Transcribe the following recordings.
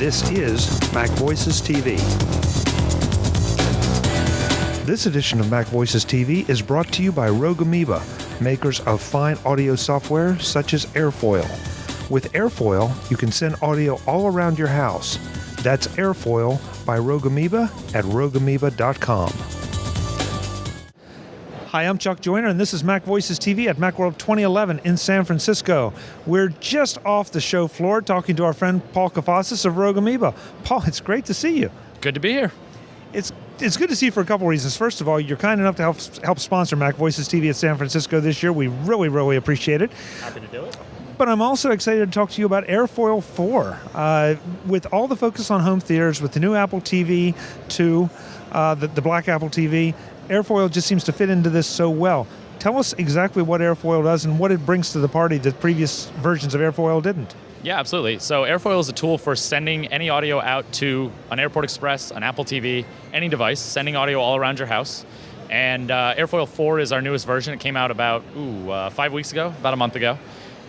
This is MacVoices TV. This edition of MacVoices TV is brought to you by Rogue Amoeba, makers of fine audio software such as Airfoil. With Airfoil, you can send audio all around your house. That's Airfoil by Rogue Amoeba at rogueamoeba.com. Hi, I'm Chuck Joyner, and this is MacVoices TV at Macworld 2011 in San Francisco. We're just off the show floor talking to our friend Paul Kafasis of Rogue Amoeba. Paul, it's great to see you. Good to be here. It's good to see you for a couple reasons. First of all, you're kind enough to help sponsor MacVoices TV at San Francisco this year. We really appreciate it. Happy to do it. But I'm also excited to talk to you about Airfoil 4. With all the focus on home theaters, with the new Apple TV 2, the black Apple TV, Airfoil just seems to fit into this so well. Tell us exactly what Airfoil does and what it brings to the party that previous versions of Airfoil didn't. Yeah, absolutely. So Airfoil is a tool for sending any audio out to an Airport Express, an Apple TV, any device, sending audio all around your house. And Airfoil 4 is our newest version. It came out about 5 weeks ago, about a month ago.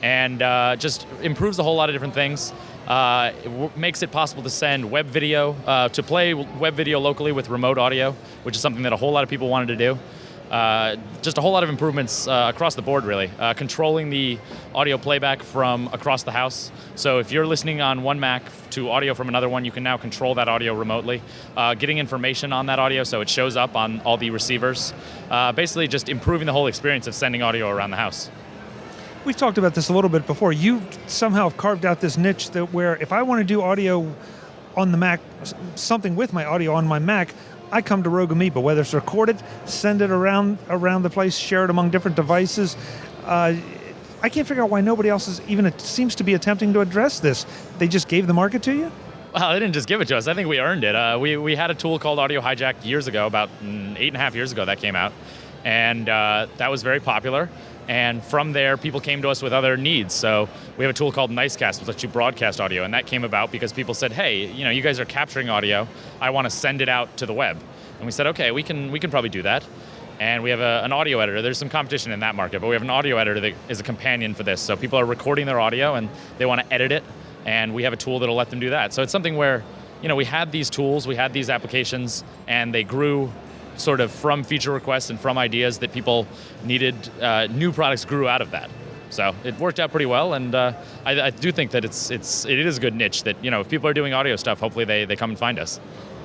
And just improves a whole lot of different things. It makes it possible to send web video, to play web video locally with remote audio, which is something that a whole lot of people wanted to do. Just a whole lot of improvements across the board, really. Controlling the audio playback from across the house. So if you're listening on one Mac to audio from another one, you can now control that audio remotely. Getting information on that audio so it shows up on all the receivers. Basically just improving the whole experience of sending audio around the house. We've talked about this a little bit before. You somehow have carved out this niche that where if I want to do audio on the Mac, something with my audio on my Mac, I come to Rogue Amoeba, whether it's recorded, send it around the place, share it among different devices. I can't figure out why nobody else is even seems to be attempting to address this. They just gave the market to you? Well, they didn't just give it to us. I think we earned it. We had a tool called Audio Hijack years ago, about 8.5 years ago that came out. And that was very popular. And from there, people came to us with other needs. So we have a tool called Nicecast, which lets you broadcast audio. And that came about because people said, hey, you guys are capturing audio. I want to send it out to the web. And we said, okay, we can probably do that. And we have an audio editor. There's some competition in that market, but we have an audio editor that is a companion for this. So people are recording their audio and they want to edit it. And we have a tool that'll let them do that. So it's something where, we had these tools, we had these applications, and they grew sort of from feature requests and from ideas that people needed. New products grew out of that. So it worked out pretty well, and I do think that it is a good niche that, if people are doing audio stuff, hopefully they come and find us.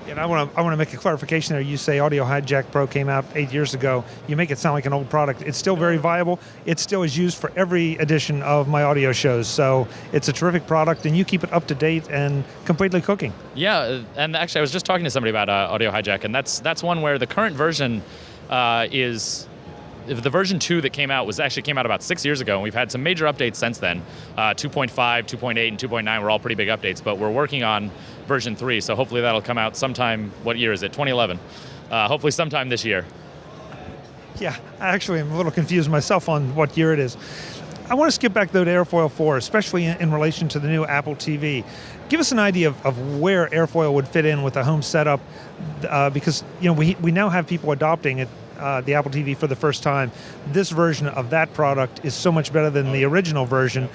And I want to make a clarification there. You say Audio Hijack Pro came out 8 years ago. You make it sound like an old product. It's still very viable. It still is used for every edition of my audio shows. So it's a terrific product, and you keep it up to date and completely cooking. Yeah, and actually I was just talking to somebody about Audio Hijack, and that's one where the current version is... The version 2 that came out came out about 6 years ago, and we've had some major updates since then. 2.5, 2.8, and 2.9 were all pretty big updates, but we're working on version 3, so hopefully that'll come out sometime, what year is it, 2011? Hopefully sometime this year. Yeah, actually I'm a little confused myself on what year it is. I want to skip back, though, to Airfoil 4, especially in relation to the new Apple TV. Give us an idea of where Airfoil would fit in with a home setup, because we now have people adopting it. The Apple TV for the first time. This version of that product is so much better than the original version,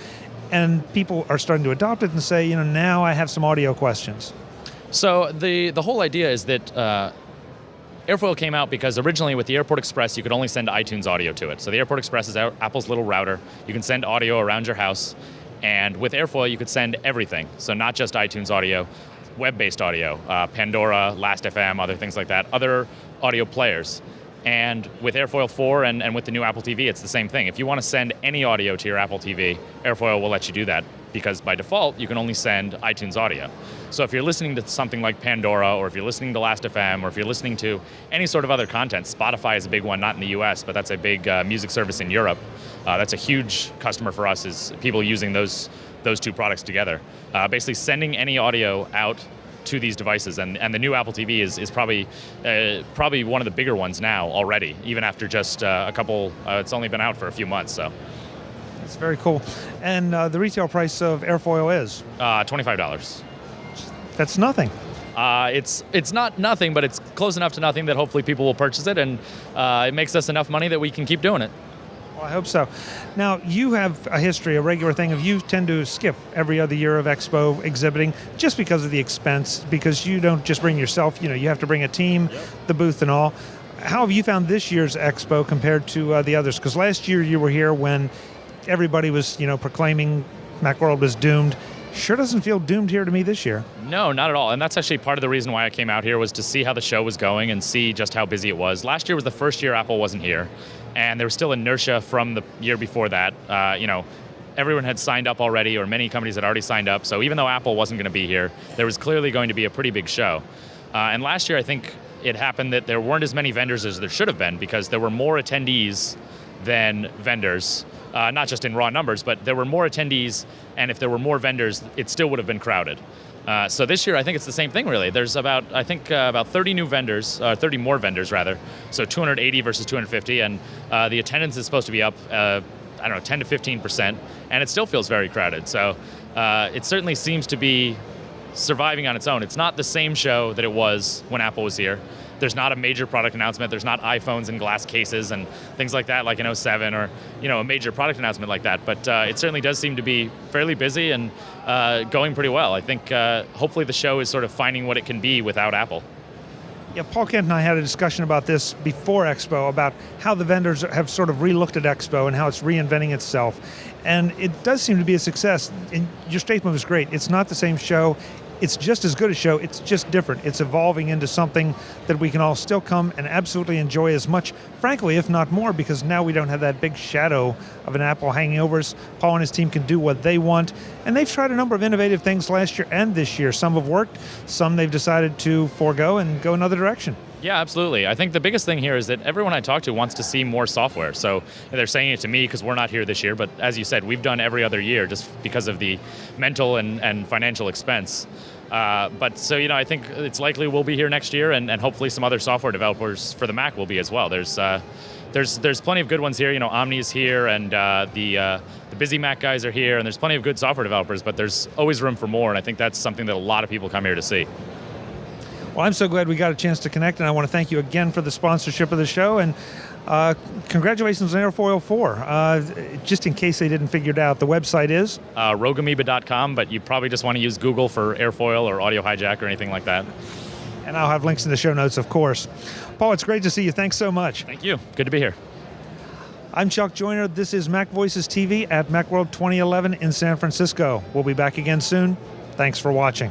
and people are starting to adopt it and say, now I have some audio questions. So the whole idea is that Airfoil came out because originally with the Airport Express, you could only send iTunes audio to it. So the Airport Express is Apple's little router. You can send audio around your house, and with Airfoil, you could send everything. So not just iTunes audio, web-based audio, Pandora, Last.fm, other things like that, other audio players. And with Airfoil 4 and with the new Apple TV, it's the same thing. If you want to send any audio to your Apple TV, Airfoil will let you do that because by default, you can only send iTunes audio. So if you're listening to something like Pandora, or if you're listening to Last.fm, or if you're listening to any sort of other content, Spotify is a big one, not in the US, but that's a big music service in Europe. That's a huge customer for us, is people using those two products together. Basically sending any audio out to these devices, and the new Apple TV is probably one of the bigger ones now already, even after just a couple. It's only been out for a few months, so. That's very cool. And the retail price of Airfoil is $25. That's nothing. It's not nothing, but it's close enough to nothing that hopefully people will purchase it, and it makes us enough money that we can keep doing it. Well, I hope so. Now, you have a history, a regular thing of you tend to skip every other year of Expo exhibiting just because of the expense, because you don't just bring yourself, you have to bring a team, the booth and all. How have you found this year's Expo compared to the others? Because last year you were here when everybody was, proclaiming Macworld was doomed. Sure doesn't feel doomed here to me this year. No, not at all. And that's actually part of the reason why I came out here, was to see how the show was going and see just how busy it was. Last year was the first year Apple wasn't here, and there was still inertia from the year before that. Everyone had signed up already, or many companies had already signed up. So even though Apple wasn't going to be here, there was clearly going to be a pretty big show. And last year, I think it happened that there weren't as many vendors as there should have been, because there were more attendees than vendors. Not just in raw numbers, but there were more attendees, and if there were more vendors, it still would have been crowded. So this year, I think it's the same thing, really. There's about 30 new vendors, 30 more vendors, rather. So 280 versus 250, and the attendance is supposed to be up, 10 to 15%, and it still feels very crowded. So it certainly seems to be surviving on its own. It's not the same show that it was when Apple was here. There's not a major product announcement. There's not iPhones in glass cases and things like that, like in 07, or a major product announcement like that. But it certainly does seem to be fairly busy and going pretty well. I think hopefully the show is sort of finding what it can be without Apple. Yeah, Paul Kent and I had a discussion about this before Expo, about how the vendors have sort of re-looked at Expo and how it's reinventing itself. And it does seem to be a success. And your statement was great. It's not the same show. It's just as good a show, it's just different. It's evolving into something that we can all still come and absolutely enjoy as much, frankly, if not more, because now we don't have that big shadow of an Apple hanging over us. Paul and his team can do what they want, and they've tried a number of innovative things last year and this year. Some have worked, some they've decided to forego and go another direction. Yeah, absolutely. I think the biggest thing here is that everyone I talk to wants to see more software. So they're saying it to me because we're not here this year, but as you said, we've done every other year just because of the mental and financial expense. I think it's likely we'll be here next year, and hopefully some other software developers for the Mac will be as well. There's plenty of good ones here. Omni's here, and the Busy Mac guys are here, and there's plenty of good software developers, but there's always room for more, and I think that's something that a lot of people come here to see. Well, I'm so glad we got a chance to connect, and I want to thank you again for the sponsorship of the show, and congratulations on Airfoil 4. Just in case they didn't figure it out, the website is? RogueAmoeba.com, but you probably just want to use Google for Airfoil or Audio Hijack or anything like that. And I'll have links in the show notes, of course. Paul, it's great to see you. Thanks so much. Thank you. Good to be here. I'm Chuck Joyner. This is MacVoices TV at Macworld 2011 in San Francisco. We'll be back again soon. Thanks for watching.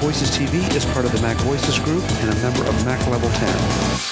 MacVoices TV is part of the MacVoices Group and a member of Mac Level 10.